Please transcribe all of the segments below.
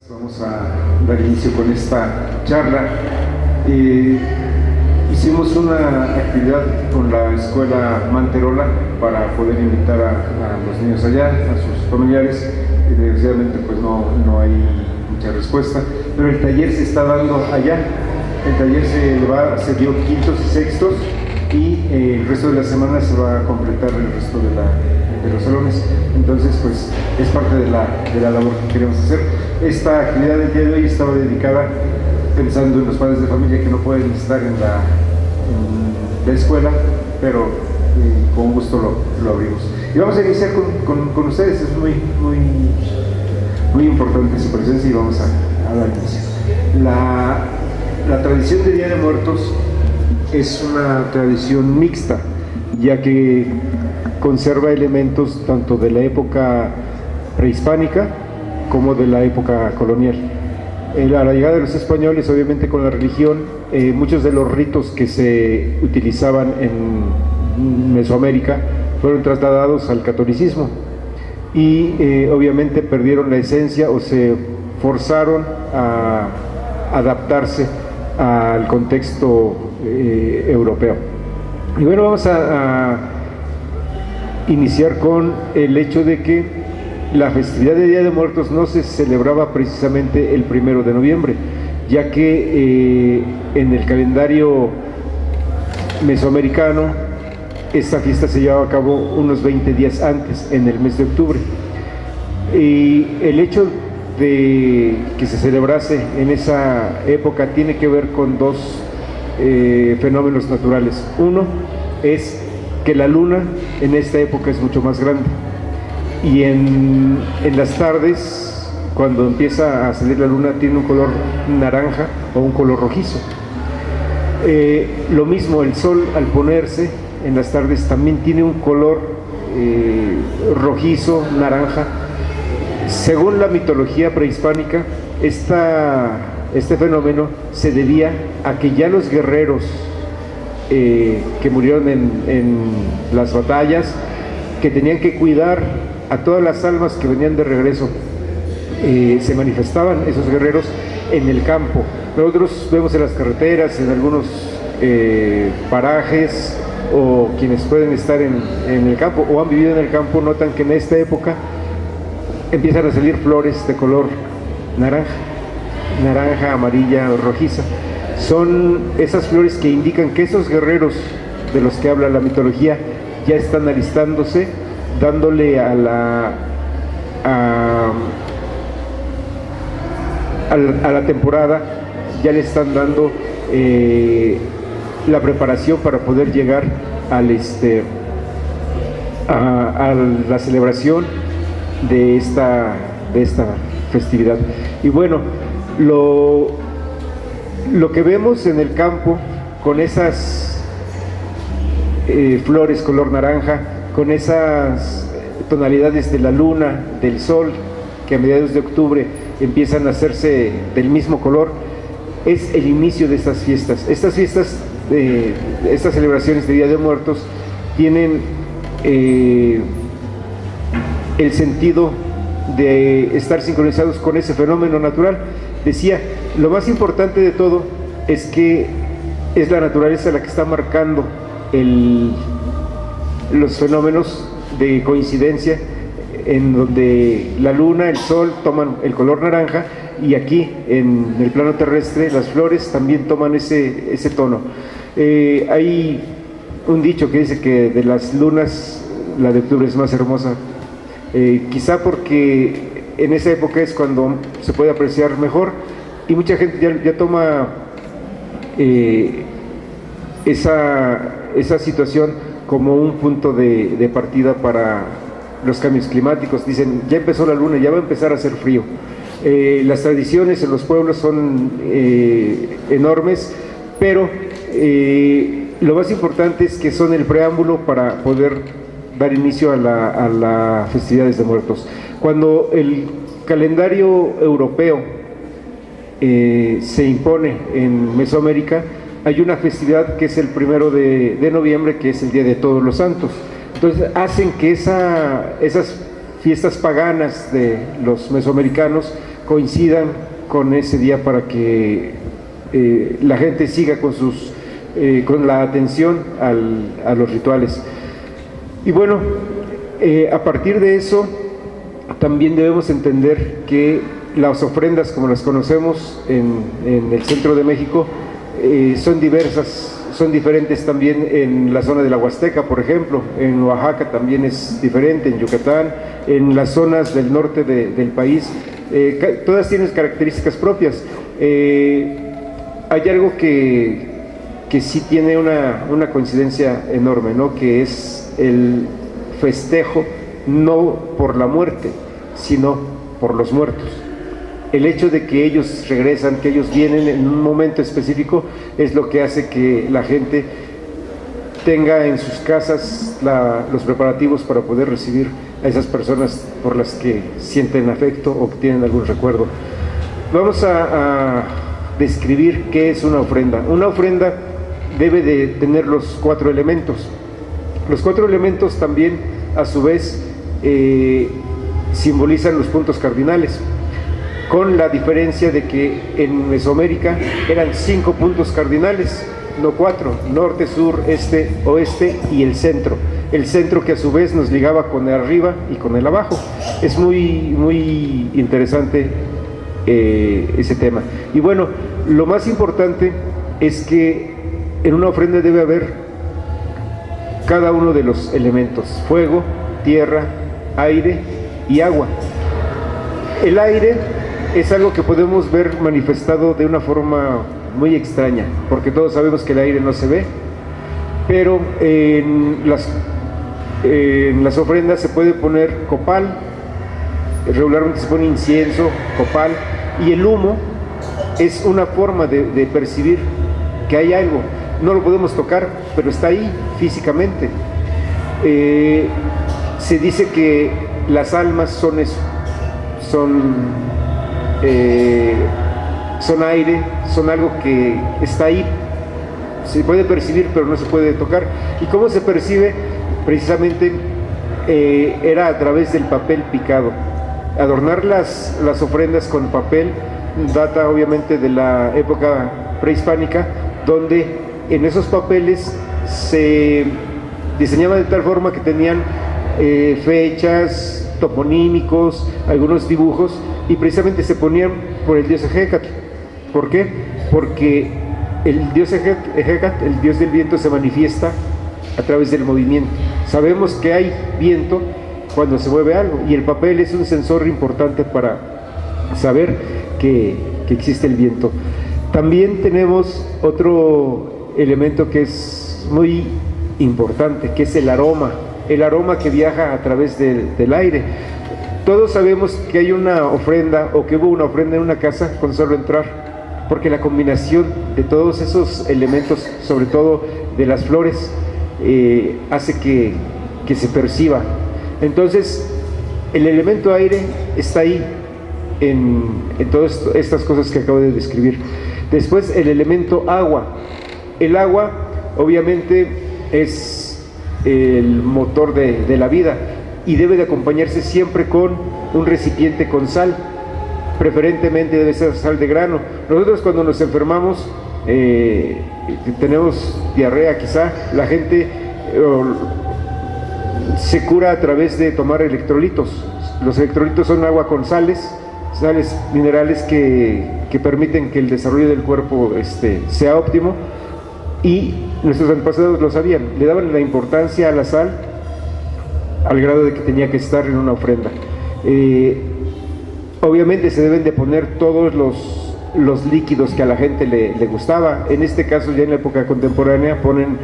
Vamos a dar inicio con esta charla. Hicimos una actividad con la escuela Manterola para poder invitar a los niños allá, a sus familiares, y desgraciadamente pues no hay mucha respuesta, pero el taller se está dando allá. El taller se dio quintos y sextos, y el resto de la semana se va a completar el resto de los salones. Entonces pues es parte de la labor que queremos hacer. Esta actividad del día de hoy estaba dedicada pensando en los padres de familia que no pueden estar en la escuela, pero con gusto lo abrimos. Y vamos a iniciar con ustedes. Es muy importante su presencia y vamos a dar inicio. La tradición de Día de Muertos es una tradición mixta, ya que conserva elementos tanto de la época prehispánica como de la época colonial. A la llegada de los españoles, obviamente con la religión, muchos de los ritos que se utilizaban en Mesoamérica fueron trasladados al catolicismo y obviamente perdieron la esencia o se forzaron a adaptarse al contexto europeo. Y bueno, vamos a iniciar con el hecho de que la festividad de Día de Muertos no se celebraba precisamente el 1 de noviembre, ya que en el calendario mesoamericano esta fiesta se llevaba a cabo unos 20 días antes, en el mes de octubre. Y el hecho de que se celebrase en esa época tiene que ver con dos fenómenos naturales. Uno es que la luna en esta época es mucho más grande, y en las tardes, cuando empieza a salir la luna, tiene un color naranja o un color rojizo. Lo mismo el sol, al ponerse en las tardes, también tiene un color rojizo, naranja. Según la mitología prehispánica, este fenómeno se debía a que ya los guerreros que murieron en las batallas, que tenían que cuidar a todas las almas que venían de regreso, se manifestaban esos guerreros en el campo. Nosotros vemos en las carreteras, en algunos parajes, o quienes pueden estar en el campo o han vivido en el campo, notan que en esta época empiezan a salir flores de color naranja, amarilla o rojiza. Son esas flores que indican que esos guerreros de los que habla la mitología ya están alistándose, dándole a la temporada, ya le están dando la preparación para poder llegar a la celebración de esta festividad. Y bueno, lo que vemos en el campo con esas flores color naranja, con esas tonalidades de la luna, del sol, que a mediados de octubre empiezan a hacerse del mismo color, es el inicio de estas fiestas. Estas celebraciones de Día de Muertos tienen el sentido de estar sincronizados con ese fenómeno natural. Decía, lo más importante de todo es que es la naturaleza la que está marcando los fenómenos de coincidencia, en donde la luna, el sol toman el color naranja, y aquí en el plano terrestre las flores también toman ese tono. Hay un dicho que dice que de las lunas la de octubre es más hermosa, quizá porque en esa época es cuando se puede apreciar mejor, y mucha gente ya toma esa situación como un punto de partida para los cambios climáticos. Dicen, ya empezó la luna, ya va a empezar a hacer frío. Las tradiciones en los pueblos son enormes, pero lo más importante es que son el preámbulo para poder dar inicio a las festividades de muertos. Cuando el calendario europeo se impone en Mesoamérica, hay una festividad que es el 1 de noviembre, que es el Día de Todos los Santos. Entonces hacen que esas fiestas paganas de los mesoamericanos coincidan con ese día para que la gente siga con la atención a los rituales. Y bueno, a partir de eso también debemos entender que las ofrendas como las conocemos en el centro de México son diversas, son diferentes también en la zona de la Huasteca, por ejemplo, en Oaxaca también es diferente, en Yucatán, en las zonas del norte del país, todas tienen características propias. Hay algo que sí tiene una coincidencia enorme, ¿no? Que es el festejo no por la muerte, sino por los muertos. El hecho de que ellos regresan, que ellos vienen en un momento específico, es lo que hace que la gente tenga en sus casas los preparativos para poder recibir a esas personas por las que sienten afecto o que tienen algún recuerdo. Vamos a describir qué es una ofrenda. Una ofrenda debe de tener los 4 elementos. Los 4 elementos también, a su vez, simbolizan los puntos cardinales, con la diferencia de que en Mesoamérica eran 5 puntos cardinales, no 4, norte, sur, este, oeste y el centro. El centro que a su vez nos ligaba con el arriba y con el abajo. Es muy interesante ese tema. Y bueno, lo más importante es que en una ofrenda debe haber cada uno de los elementos: fuego, tierra, aire y agua. El aire es algo que podemos ver manifestado de una forma muy extraña, porque todos sabemos que el aire no se ve, pero en las ofrendas se puede poner copal, regularmente se pone incienso, copal, y el humo es una forma de percibir que hay algo. No lo podemos tocar, pero está ahí físicamente. Se dice que las almas son eso, son aire, son algo que está ahí, se puede percibir pero no se puede tocar. ¿Y cómo se percibe? Precisamente era a través del papel picado. Adornar las ofrendas con papel data obviamente de la época prehispánica, donde en esos papeles se diseñaba de tal forma que tenían fechas, toponímicos, algunos dibujos, y precisamente se ponían por el dios Ejecatl. ¿Por qué? Porque el dios Ejecatl, el dios del viento, se manifiesta a través del movimiento. Sabemos que hay viento cuando se mueve algo, y el papel es un sensor importante para saber que existe el viento. También tenemos otro elemento que es muy importante, que es el aroma que viaja a través del aire. Todos sabemos que hay una ofrenda, o que hubo una ofrenda en una casa con solo entrar, porque la combinación de todos esos elementos, sobre todo de las flores, hace que se perciba. Entonces, el elemento aire está ahí en todas estas cosas que acabo de describir. Después, el elemento agua. El agua, obviamente, es el motor de la vida, y debe de acompañarse siempre con un recipiente con sal. Preferentemente debe ser sal de grano. Nosotros, cuando nos enfermamos, tenemos diarrea quizá, la gente se cura a través de tomar electrolitos. Los electrolitos son agua con sales minerales que permiten que el desarrollo del cuerpo sea óptimo, y nuestros antepasados lo sabían, le daban la importancia a la sal al grado de que tenía que estar en una ofrenda. Obviamente se deben de poner todos los líquidos que a la gente le gustaba. En este caso, ya en la época contemporánea, ponen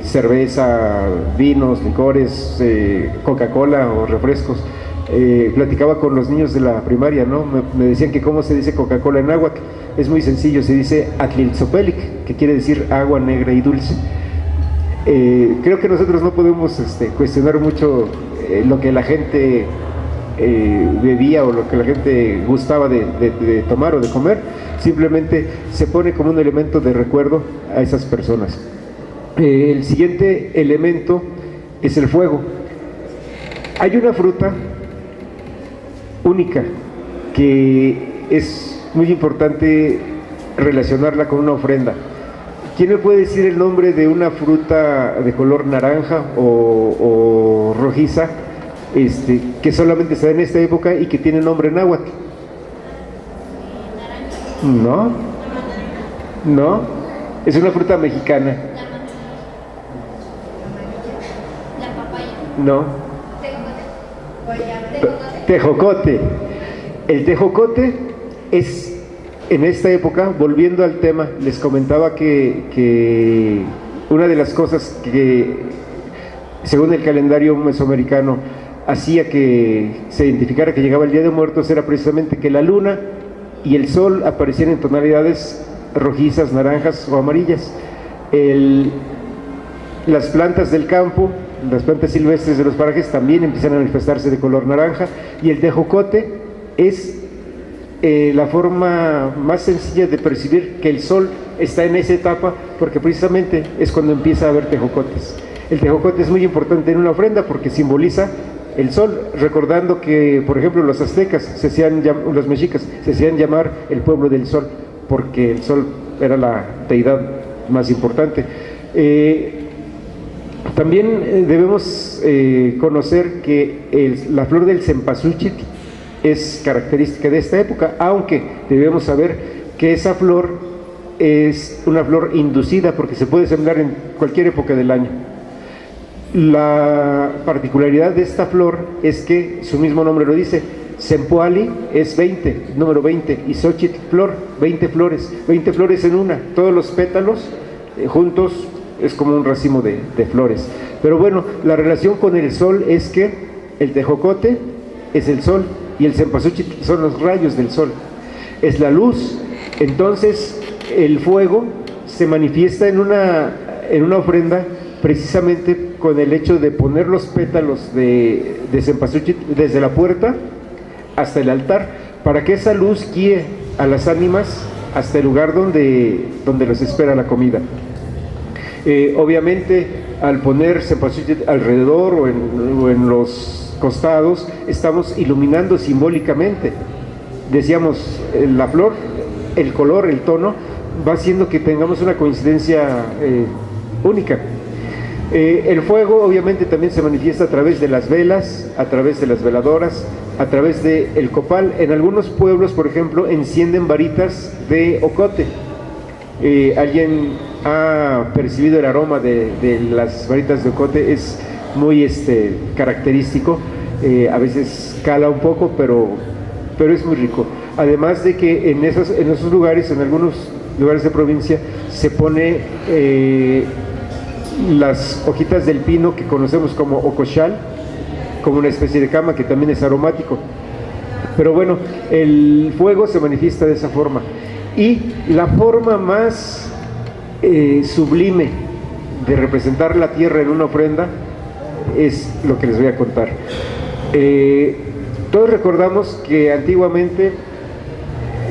cerveza, vinos, licores, Coca-Cola o refrescos. Platicaba con los niños de la primaria, ¿no? Me decían que cómo se dice Coca-Cola en náhuatl. Es muy sencillo, se dice Atliltzopelic, que quiere decir agua negra y dulce. Creo que nosotros no podemos cuestionar mucho lo que la gente bebía o lo que la gente gustaba de tomar o de comer. Simplemente se pone como un elemento de recuerdo a esas personas. El siguiente elemento es el fuego. Hay una fruta única que es muy importante relacionarla con una ofrenda. ¿Quién me puede decir el nombre de una fruta de color naranja o rojiza, que solamente se da en esta época y que tiene nombre náhuatl? ¿No? ¿No? Es una fruta mexicana. No. Tejocote. El tejocote es, en esta época, volviendo al tema, les comentaba que una de las cosas que, según el calendario mesoamericano, hacía que se identificara que llegaba el Día de Muertos era precisamente que la luna y el sol aparecían en tonalidades rojizas, naranjas o amarillas. Las plantas del campo, las plantas silvestres de los parajes también empiezan a manifestarse de color naranja, y el tejocote es la forma más sencilla de percibir que el sol está en esa etapa, porque precisamente es cuando empieza a haber tejocotes. El tejocote es muy importante en una ofrenda porque simboliza el sol, recordando que, por ejemplo, los aztecas, los mexicas, se hacían llamar el pueblo del sol, porque el sol era la deidad más importante. También debemos conocer que la flor del cempasúchil es característica de esta época, aunque debemos saber que esa flor es una flor inducida porque se puede sembrar en cualquier época del año. La particularidad de esta flor es que su mismo nombre lo dice, Sempoali es 20, número 20, y Xochitl flor, 20 flores en una, todos los pétalos juntos es como un racimo de flores. Pero bueno, la relación con el sol es que el tejocote es el sol y el cempasúchil son los rayos del sol, es la luz. Entonces el fuego se manifiesta en una ofrenda precisamente con el hecho de poner los pétalos de cempasúchil desde la puerta hasta el altar, para que esa luz guíe a las ánimas hasta el lugar donde los espera la comida. Obviamente, al poner cempasúchil alrededor o en los costados, estamos iluminando simbólicamente. Decíamos, la flor, el color, el tono, va haciendo que tengamos una coincidencia única. El fuego obviamente también se manifiesta a través de las velas, a través de las veladoras, a través del copal. En algunos pueblos, por ejemplo, encienden varitas de ocote. ¿Alguien ha percibido el aroma de las varitas de ocote? Es muy característico, a veces cala un poco, pero es muy rico. Además de que en esos lugares, en algunos lugares de provincia, se pone las hojitas del pino que conocemos como ocochal, como una especie de cama que también es aromático. Pero bueno, el fuego se manifiesta de esa forma. Y la forma más sublime de representar la tierra en una ofrenda es lo que les voy a contar. Todos recordamos que antiguamente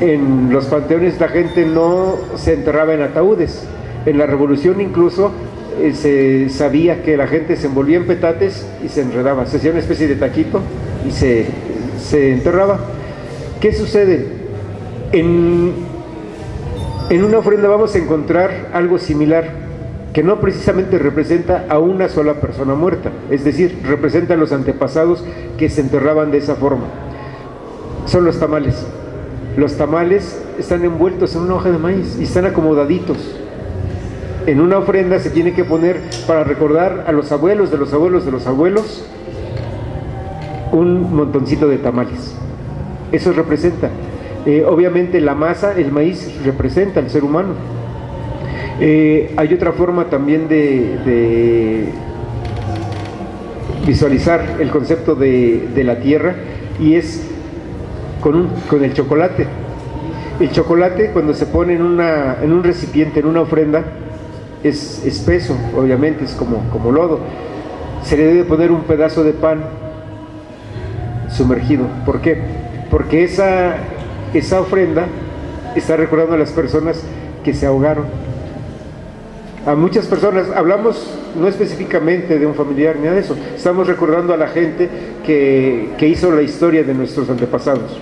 en los panteones la gente no se enterraba en ataúdes. En la Revolución incluso se sabía que la gente se envolvía en petates y se enredaba, se hacía una especie de taquito y se enterraba. ¿Qué sucede? En una ofrenda vamos a encontrar algo similar, que no precisamente representa a una sola persona muerta, es decir, representa a los antepasados que se enterraban de esa forma. Son los tamales. Los tamales están envueltos en una hoja de maíz y están acomodaditos. En una ofrenda se tiene que poner, para recordar a los abuelos de los abuelos de los abuelos, un montoncito de tamales. Eso representa. Obviamente la masa, el maíz, representa al ser humano. Hay otra forma también de visualizar el concepto de la tierra, y es con el chocolate. El chocolate, cuando se pone en un recipiente, en una ofrenda, es espeso, obviamente, es como lodo. Se le debe poner un pedazo de pan sumergido. ¿Por qué? Porque esa ofrenda está recordando a las personas que se ahogaron. A muchas personas, hablamos no específicamente de un familiar ni nada de eso, estamos recordando a la gente que hizo la historia de nuestros antepasados.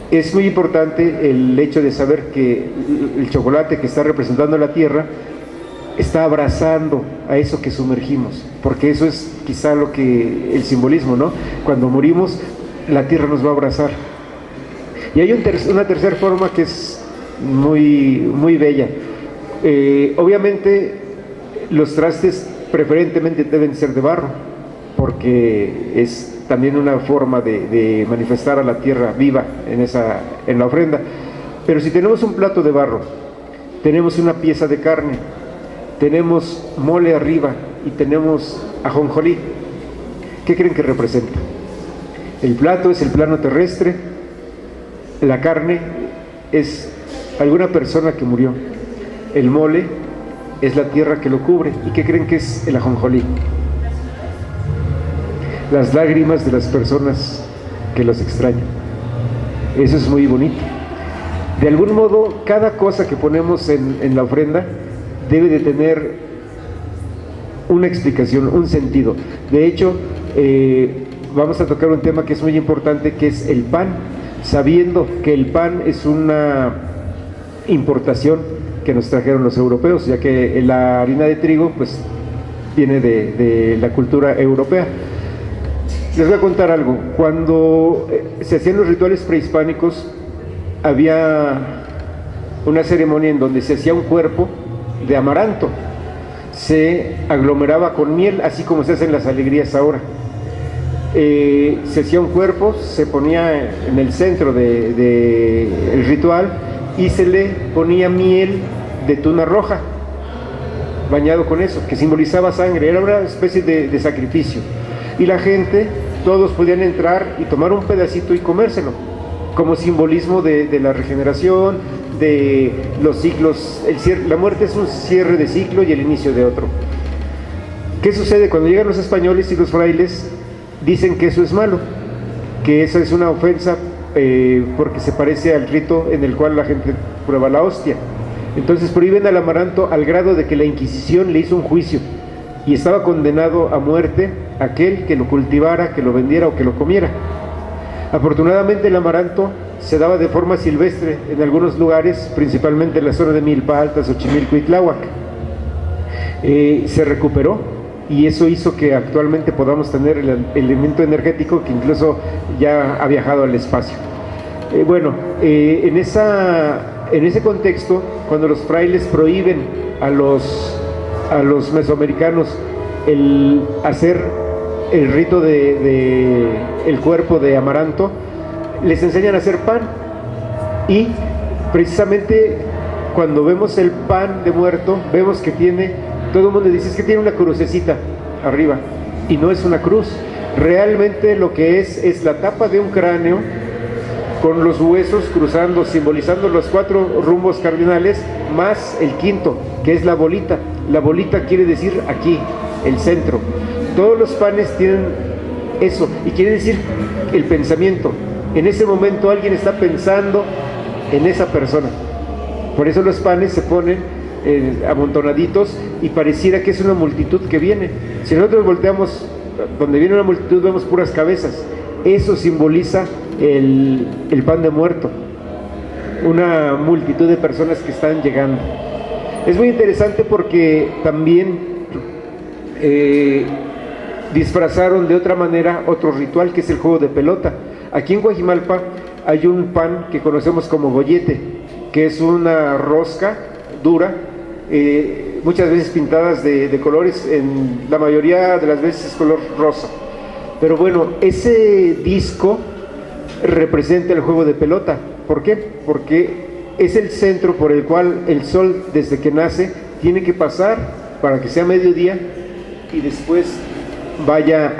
Es muy importante el hecho de saber que el chocolate que está representando la tierra está abrazando a eso que sumergimos, porque eso es quizá lo que el simbolismo, ¿no? Cuando morimos, la tierra nos va a abrazar. Y hay una tercera forma que es muy bella. Obviamente los trastes preferentemente deben ser de barro, porque es también una forma de manifestar a la tierra viva en la ofrenda. Pero si tenemos un plato de barro, tenemos una pieza de carne, tenemos mole arriba y tenemos ajonjolí, ¿qué creen que representa? El plato es el plano terrestre, la carne es alguna persona que murió, el mole es la tierra que lo cubre. ¿Y qué creen que es el ajonjolí? Las lágrimas de las personas que los extrañan. Eso es muy bonito. De algún modo, cada cosa que ponemos en la ofrenda debe de tener una explicación, un sentido. De hecho, vamos a tocar un tema que es muy importante, que es el pan, sabiendo que el pan es una importación que nos trajeron los europeos, ya que la harina de trigo pues viene de la cultura europea. Les voy a contar algo. Cuando se hacían los rituales prehispánicos, había una ceremonia en donde se hacía un cuerpo de amaranto, se aglomeraba con miel, así como se hacen las alegrías ahora. Se hacía un cuerpo, se ponía en el centro del ritual y se le ponía miel de tuna roja, bañado con eso, que simbolizaba sangre, era una especie de sacrificio. Y la gente, todos podían entrar y tomar un pedacito y comérselo, como simbolismo de la regeneración, de los ciclos. La muerte es un cierre de ciclo y el inicio de otro. ¿Qué sucede? Cuando llegan los españoles y los frailes dicen que eso es malo, que eso es una ofensa, porque se parece al rito en el cual la gente prueba la hostia. Entonces prohíben al amaranto al grado de que la Inquisición le hizo un juicio y estaba condenado a muerte aquel que lo cultivara, que lo vendiera o que lo comiera. Afortunadamente el amaranto se daba de forma silvestre en algunos lugares, principalmente en la zona de Milpa Alta, Xochimilco y Tláhuac. Se recuperó y eso hizo que actualmente podamos tener el elemento energético que incluso ya ha viajado al espacio. En ese contexto, cuando los frailes prohíben a los mesoamericanos el hacer el rito de el cuerpo de amaranto, les enseñan a hacer pan. Y precisamente cuando vemos el pan de muerto, vemos que todo el mundo dice, es que tiene una crucecita arriba, y no es una cruz. Realmente lo que es la tapa de un cráneo con los huesos cruzando, simbolizando los 4 rumbos cardinales, más el quinto, que es la bolita. La bolita quiere decir aquí, el centro. Todos los panes tienen eso, y quiere decir el pensamiento. En ese momento alguien está pensando en esa persona. Por eso los panes se ponen amontonaditos y pareciera que es una multitud que viene. Si nosotros volteamos, donde viene una multitud vemos puras cabezas. Eso simboliza el pan de muerto, una multitud de personas que están llegando. Es muy interesante porque también disfrazaron de otra manera otro ritual, que es el juego de pelota. Aquí en Coajimalpa hay un pan que conocemos como gollete, que es una rosca dura, muchas veces pintadas de colores, en la mayoría de las veces es color rosa. Pero bueno, ese disco representa el juego de pelota. ¿Por qué? Porque es el centro por el cual el sol, desde que nace, tiene que pasar para que sea mediodía y después vaya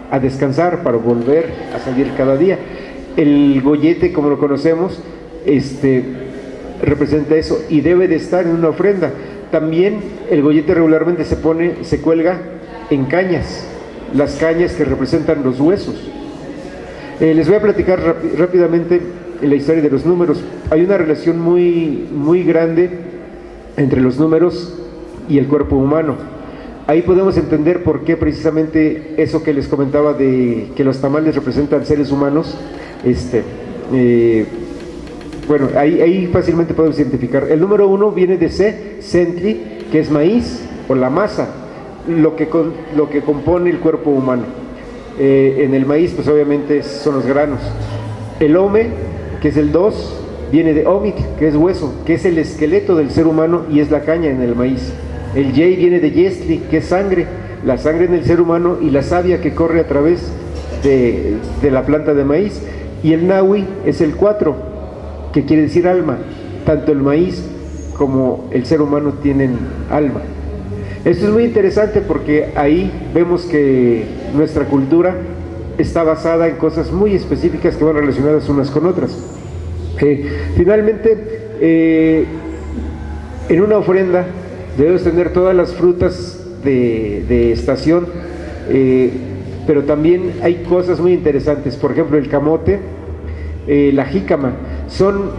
a descansar para volver a salir cada día. El gollete, como lo conocemos, representa eso y debe de estar en una ofrenda. También el gollete regularmente se cuelga en cañas, las cañas que representan los huesos. Les voy a platicar rápidamente la historia de los números. Hay una relación muy grande entre los números y el cuerpo humano. Ahí podemos entender por qué precisamente eso que les comentaba de que los tamales representan seres humanos, Bueno, ahí fácilmente podemos identificar. El número 1 viene de Centli, que es maíz o la masa, lo que compone el cuerpo humano. En el maíz, pues obviamente son los granos. El Ome, que es el 2, viene de Omit, que es hueso, que es el esqueleto del ser humano y es la caña en el maíz. El Yei viene de Yestli, que es sangre, la sangre en el ser humano y la savia que corre a través de la planta de maíz. Y el Nahui es el 4, que quiere decir alma. Tanto el maíz como el ser humano tienen alma. Esto es muy interesante porque ahí vemos que nuestra cultura está basada en cosas muy específicas que van relacionadas unas con otras. Finalmente, en una ofrenda debemos tener todas las frutas de estación, pero también hay cosas muy interesantes. Por ejemplo, el camote, la jícama, son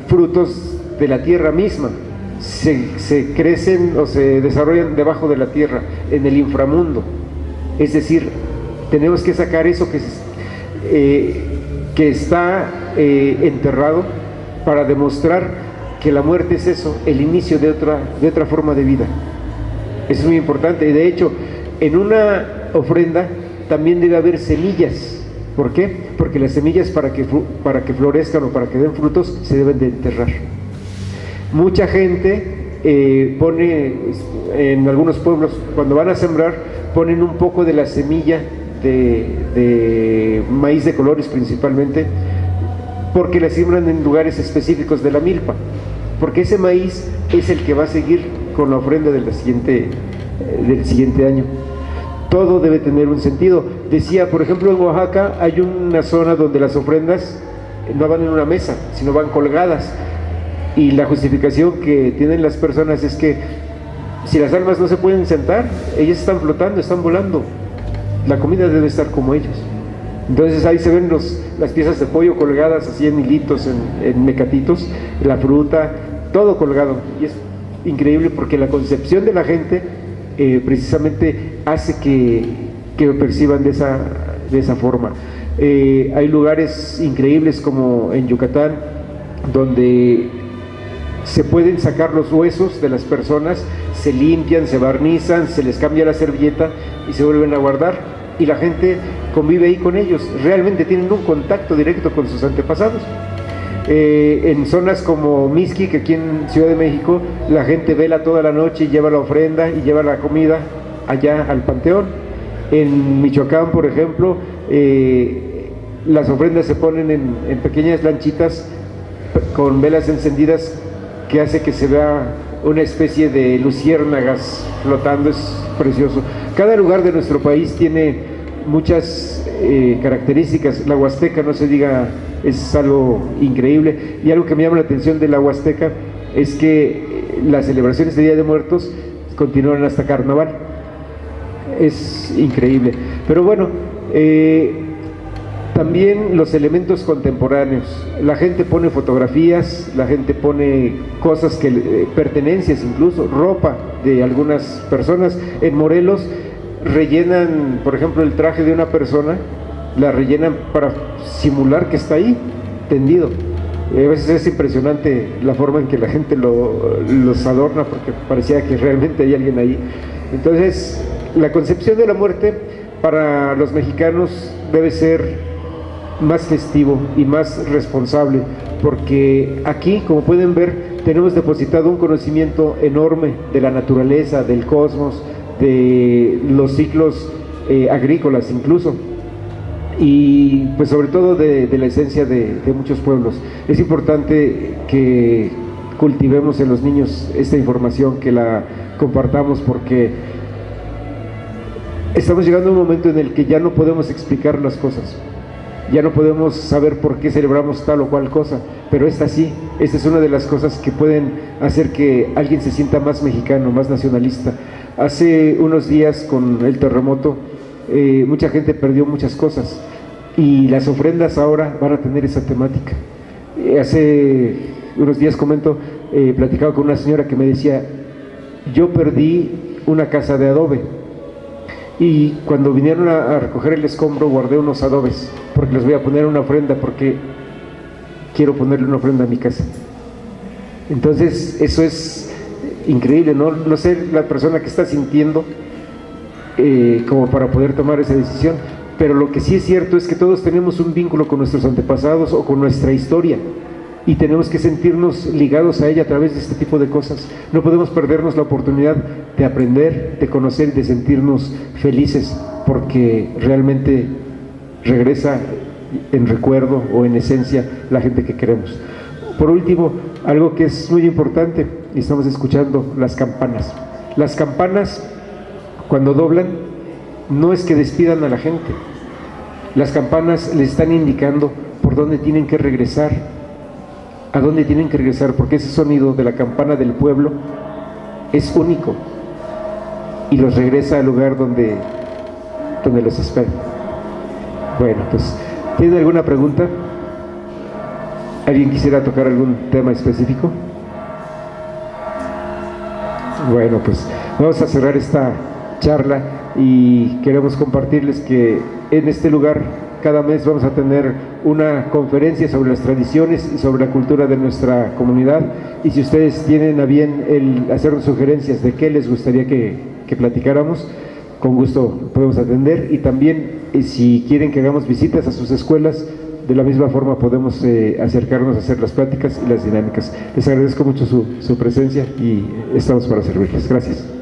frutos de la tierra misma. Se crecen o se desarrollan debajo de la tierra, en el inframundo. Es decir, tenemos que sacar eso que está enterrado para demostrar que la muerte es eso, el inicio de otra forma de vida. Eso es muy importante. Y de hecho, en una ofrenda también debe haber semillas. ¿Por qué? Porque las semillas para que florezcan o para que den frutos se deben de enterrar. Mucha gente pone, en algunos pueblos, cuando van a sembrar, ponen un poco de la semilla de maíz de colores principalmente, porque la siembran en lugares específicos de la milpa, porque ese maíz es el que va a seguir con la ofrenda del siguiente año. Todo debe tener un sentido. Decía, por ejemplo, en Oaxaca hay una zona donde las ofrendas no van en una mesa, sino van colgadas. Y la justificación que tienen las personas es que si las almas no se pueden sentar, ellas están flotando, están volando. La comida debe estar como ellos. Entonces ahí se ven las piezas de pollo colgadas así en hilitos, en mecatitos, la fruta, todo colgado. Y es increíble porque la concepción de la gente precisamente hace que lo perciban de esa forma. Hay lugares increíbles como en Yucatán, donde se pueden sacar los huesos de las personas, se limpian, se barnizan, se les cambia la servilleta y se vuelven a guardar, y la gente convive ahí con ellos, realmente tienen un contacto directo con sus antepasados. En zonas como Mixqui, que aquí en Ciudad de México, la gente vela toda la noche y lleva la ofrenda y lleva la comida allá al panteón. En Michoacán, por ejemplo, las ofrendas se ponen en pequeñas lanchitas con velas encendidas, que hace que se vea una especie de luciérnagas flotando. Es precioso. Cada lugar de nuestro país tiene muchas características. La Huasteca, no se diga, es algo increíble. Y algo que me llama la atención de la Huasteca es que las celebraciones de Día de Muertos continúan hasta Carnaval. Es increíble. Pero bueno, también los elementos contemporáneos. La gente pone fotografías, la gente pone cosas pertenencias, incluso ropa de algunas personas. En Morelos rellenan, por ejemplo, el traje de una persona, la rellenan para simular que está ahí, tendido. A veces es impresionante la forma en que la gente los adorna, porque parecía que realmente hay alguien ahí. Entonces, la concepción de la muerte para los mexicanos debe ser más festivo y más responsable, porque aquí, como pueden ver, tenemos depositado un conocimiento enorme de la naturaleza, del cosmos, de los ciclos agrícolas incluso, y pues sobre todo de la esencia de muchos pueblos. Es importante que cultivemos en los niños esta información, que la compartamos, porque estamos llegando a un momento en el que ya no podemos explicar las cosas. Ya no podemos saber por qué celebramos tal o cual cosa, pero esta sí, esta es una de las cosas que pueden hacer que alguien se sienta más mexicano, más nacionalista. Hace unos días, con el terremoto, mucha gente perdió muchas cosas, y las ofrendas ahora van a tener esa temática. Hace unos días, platicaba con una señora que me decía: yo perdí una casa de adobe, Y cuando vinieron a recoger el escombro, guardé unos adobes, porque les voy a poner una ofrenda, porque quiero ponerle una ofrenda a mi casa. Entonces, eso es increíble, ¿no? No sé la persona que está sintiendo como para poder tomar esa decisión, pero lo que sí es cierto es que todos tenemos un vínculo con nuestros antepasados o con nuestra historia, y tenemos que sentirnos ligados a ella a través de este tipo de cosas. No podemos perdernos la oportunidad de aprender, de conocer y de sentirnos felices, porque realmente regresa en recuerdo o en esencia la gente que queremos. Por último, algo que es muy importante, y estamos escuchando las campanas. Las campanas, cuando doblan, no es que despidan a la gente. Las campanas les están indicando por dónde tienen que regresar, a dónde tienen que regresar, porque ese sonido de la campana del pueblo es único y los regresa al lugar donde los espera. Bueno, pues, ¿tiene alguna pregunta? ¿Alguien quisiera tocar algún tema específico? Bueno, pues vamos a cerrar esta charla y queremos compartirles que en este lugar cada mes vamos a tener una conferencia sobre las tradiciones y sobre la cultura de nuestra comunidad, y si ustedes tienen a bien el hacernos sugerencias de qué les gustaría que platicáramos, con gusto podemos atender. Y también si quieren que hagamos visitas a sus escuelas, de la misma forma podemos acercarnos a hacer las pláticas y las dinámicas. Les agradezco mucho su presencia y estamos para servirles. Gracias.